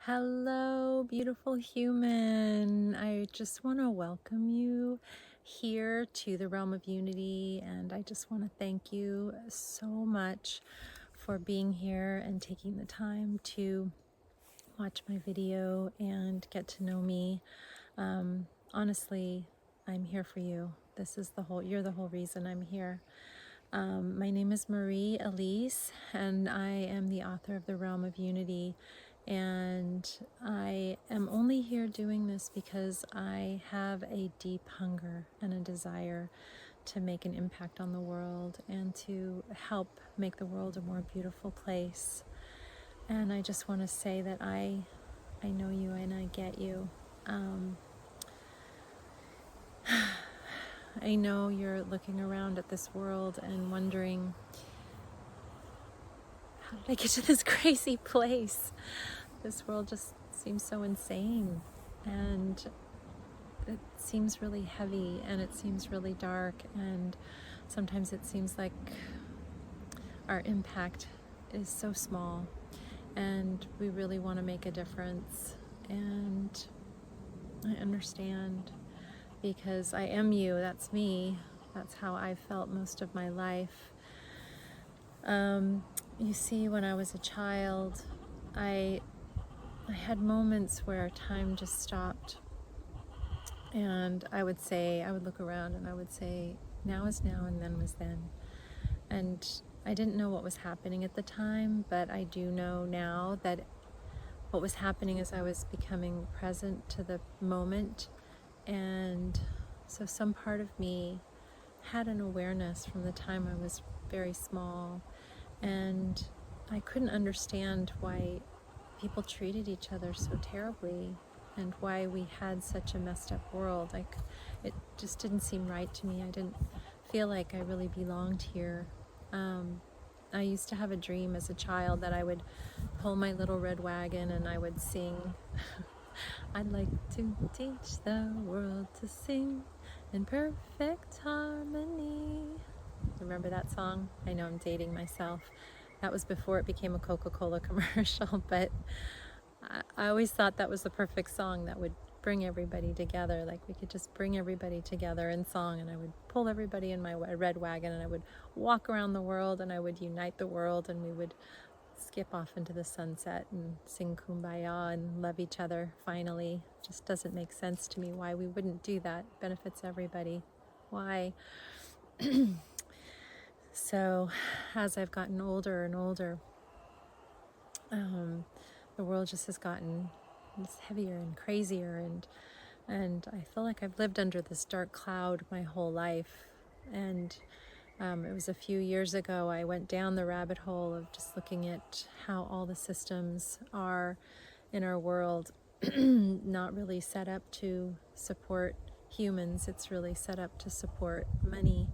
Hello, beautiful human. I just want to welcome you here to the realm of unity, and I just want to thank you so much for being here and taking the time to watch my video and get to know me. Honestly, I'm here for you. You're the whole reason I'm here. My name is Marie Elise, and I am the author of The Realm of Unity. And I am only here doing this because I have a deep hunger and a desire to make an impact on the world and to help make the world a more beautiful place. And I just want to say that I know you and I get you. I know you're looking around at this world and wondering, how did I get to this crazy place? This world just seems so insane, and it seems really heavy, and it seems really dark, and sometimes it seems like our impact is so small, and we really want to make a difference. And I understand, because I am you, that's me, that's how I felt most of my life. You see, when I was a child, I had moments where time just stopped, and I would look around and I would say, now is now and then was then. And I didn't know what was happening at the time, but I do know now that what was happening is I was becoming present to the moment. And so some part of me had an awareness from the time I was very small, and I couldn't understand why people treated each other so terribly and why we had such a messed up world. It just didn't seem right to me. I didn't feel like I really belonged here. I used to have a dream as a child that I would pull my little red wagon and I would sing. I'd like to teach the world to sing in perfect harmony. Remember that song? I know I'm dating myself. That was before it became a Coca-Cola commercial, but I always thought that was the perfect song that would bring everybody together. Like, we could just bring everybody together in song, and I would pull everybody in my red wagon, and I would walk around the world, and I would unite the world, and we would skip off into the sunset and sing Kumbaya and love each other finally. It just doesn't make sense to me why we wouldn't do that. It benefits everybody. Why? So as I've gotten older and older, the world just has gotten heavier and crazier, and I feel like I've lived under this dark cloud my whole life. And it was a few years ago I went down the rabbit hole of just looking at how all the systems are in our world not really set up to support humans. It's really set up to support money.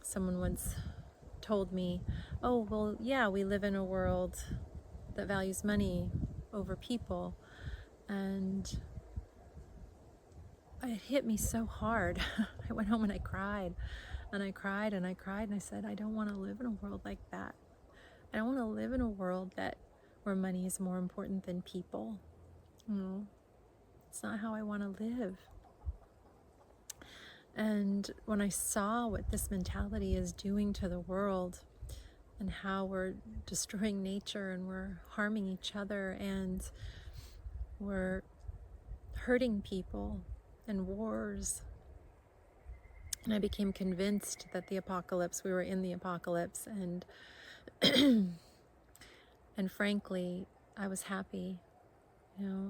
Someone once told me, oh, well, yeah, we live in a world that values money over people. And it hit me so hard. I went home and I cried, and I cried and I cried, and I said, I don't want to live in a world like that. I don't want to live in a world where money is more important than people. It's not how I want to live. And when I saw what this mentality is doing to the world, and how we're destroying nature, and we're harming each other, and we're hurting people, and wars, and I became convinced that we were in the apocalypse, and and frankly, I was happy.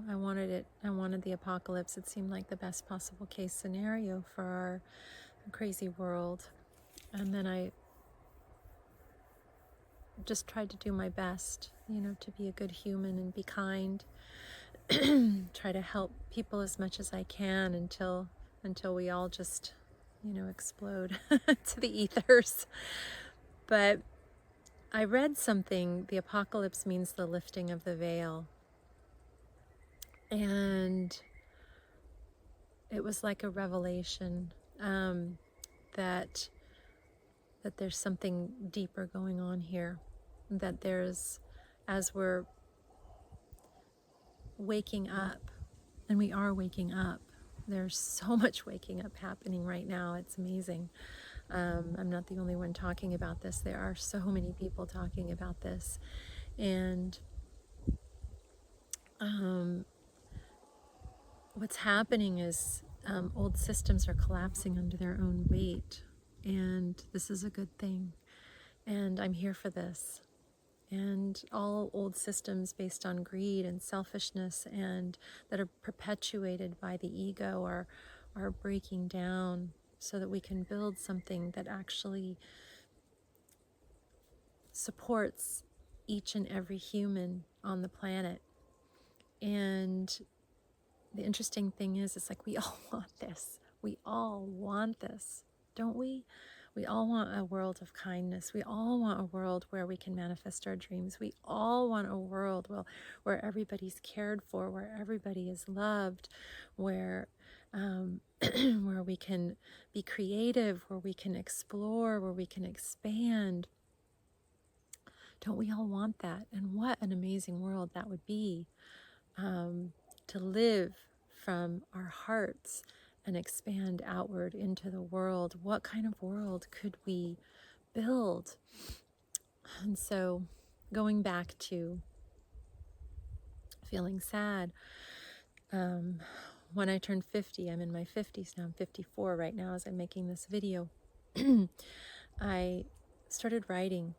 I wanted it. I wanted the apocalypse. It seemed like the best possible case scenario for our crazy world. And then I just tried to do my best, to be a good human and be kind. Try to help people as much as I can until we all just, explode to the ethers. But I read something, the apocalypse means the lifting of the veil. And it was like a revelation, that there's something deeper going on here. That there's, as we're waking up, and we are waking up. There's so much waking up happening right now. It's amazing. I'm not the only one talking about this. There are so many people talking about this. And what's happening is old systems are collapsing under their own weight. And this is a good thing. And I'm here for this. And all old systems based on greed and selfishness and that are perpetuated by the ego are breaking down so that we can build something that actually supports each and every human on the planet. And the interesting thing is, it's like we all want this. We all want this, don't we? We all want a world of kindness. We all want a world where we can manifest our dreams. We all want a world where everybody's cared for, where everybody is loved, where where we can be creative, where we can explore, where we can expand. Don't we all want that? And what an amazing world that would be, to live from our hearts and expand outward into the world. What kind of world could we build? And so, going back to feeling sad, when I turned 50, I'm in my 50s now, I'm 54 right now as I'm making this video, I started writing.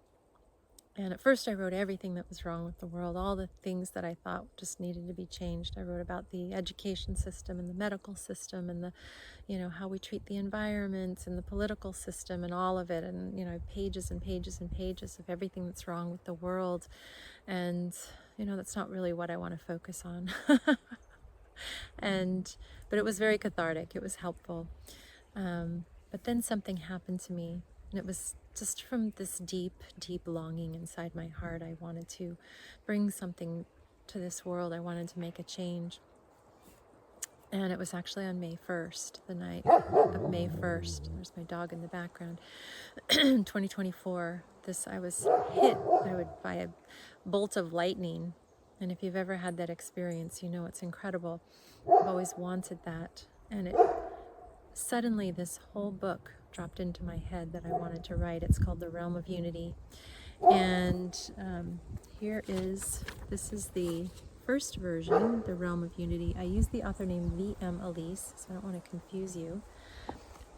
And at first I wrote everything that was wrong with the world, all the things that I thought just needed to be changed. I wrote about the education system and the medical system and the, how we treat the environment and the political system and all of it. And, pages and pages and pages of everything that's wrong with the world. And, that's not really what I want to focus on. But it was very cathartic. It was helpful. But then something happened to me. And it was just from this deep, deep longing inside my heart. I wanted to bring something to this world. I wanted to make a change. And it was actually on May 1st, the night of May 1st. There's my dog in the background. 2024, I was hit by a bolt of lightning. And if you've ever had that experience, you know it's incredible. I've always wanted that. And suddenly this whole book dropped into my head that I wanted to write. It's called The Realm of Unity. And this is the first version, The Realm of Unity. I use the author name V.M. Elise, so I don't want to confuse you.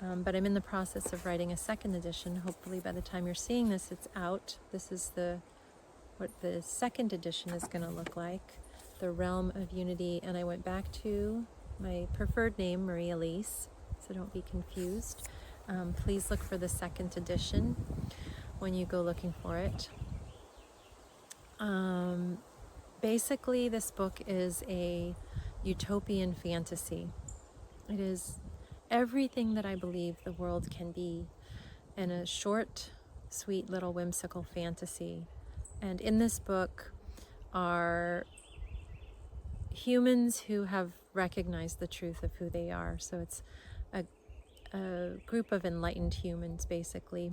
But I'm in the process of writing a second edition. Hopefully by the time you're seeing this, it's out. This is what the second edition is going to look like, The Realm of Unity. And I went back to my preferred name, Marie Elise, so don't be confused. Please look for the second edition when you go looking for it. Basically, this book is a utopian fantasy. It is everything that I believe the world can be in a short, sweet, little whimsical fantasy. And in this book are humans who have recognized the truth of who they are. So it's a group of enlightened humans, basically,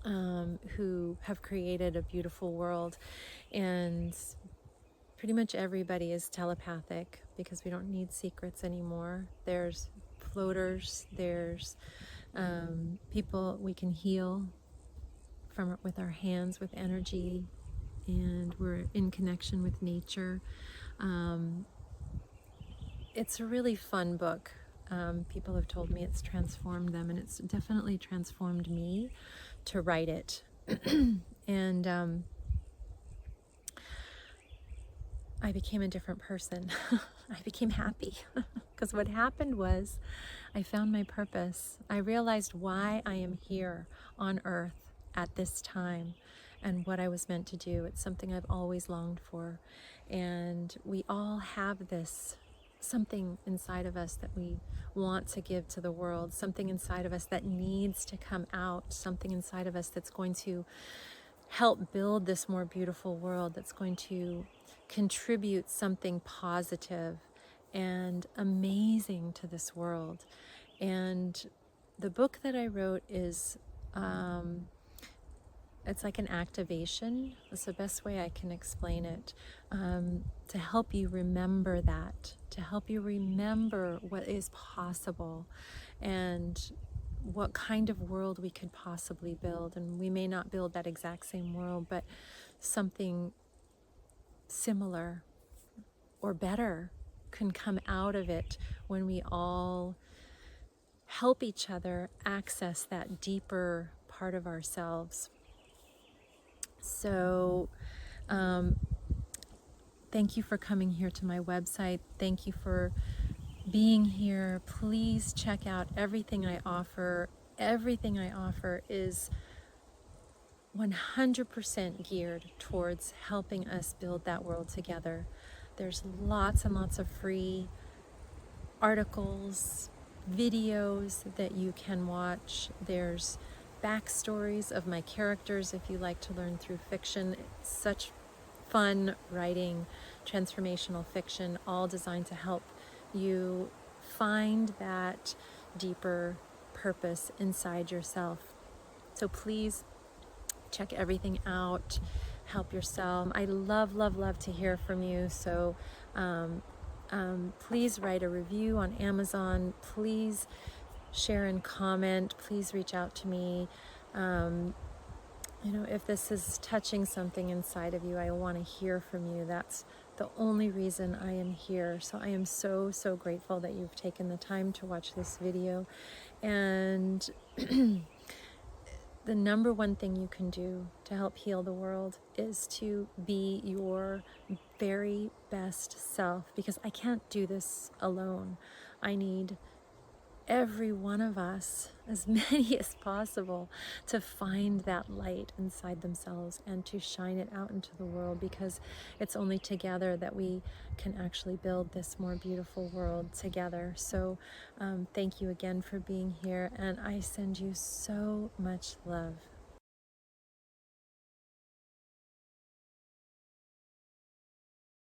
who have created a beautiful world. And pretty much everybody is telepathic because we don't need secrets anymore. There's floaters, there's people we can heal with our hands, with energy, and we're in connection with nature. It's a really fun book. People have told me it's transformed them, and it's definitely transformed me to write it. And I became a different person. I became happy because what happened was I found my purpose. I realized why I am here on earth at this time and what I was meant to do. It's something I've always longed for. And we all have this something inside of us that we want to give to the world, something inside of us that needs to come out, something inside of us that's going to help build this more beautiful world, that's going to contribute something positive and amazing to this world. And the book that I wrote is it's like an activation. That's the best way I can explain it. To help you remember that, to help you remember what is possible and what kind of world we could possibly build. And we may not build that exact same world, but something similar or better can come out of it when we all help each other access that deeper part of ourselves. So thank you for coming here to my website. Thank you for being here. Please check out everything I offer. Everything I offer is 100% geared towards helping us build that world together. There's lots and lots of free articles, videos that you can watch. There's backstories of my characters if you like to learn through fiction. It's such fun writing transformational fiction, all designed to help you find that deeper purpose inside yourself. So please check everything out, help yourself. I love, love, love to hear from you. So please write a review on Amazon. Please share and comment. Please reach out to me. You know, if this is touching something inside of you, I want to hear from you. That's the only reason I am here. So I am so, so grateful that you've taken the time to watch this video. And the number one thing you can do to help heal the world is to be your very best self, because I can't do this alone. I need every one of us, as many as possible, to find that light inside themselves and to shine it out into the world, because it's only together that we can actually build this more beautiful world together. So thank you again for being here, and I send you so much love.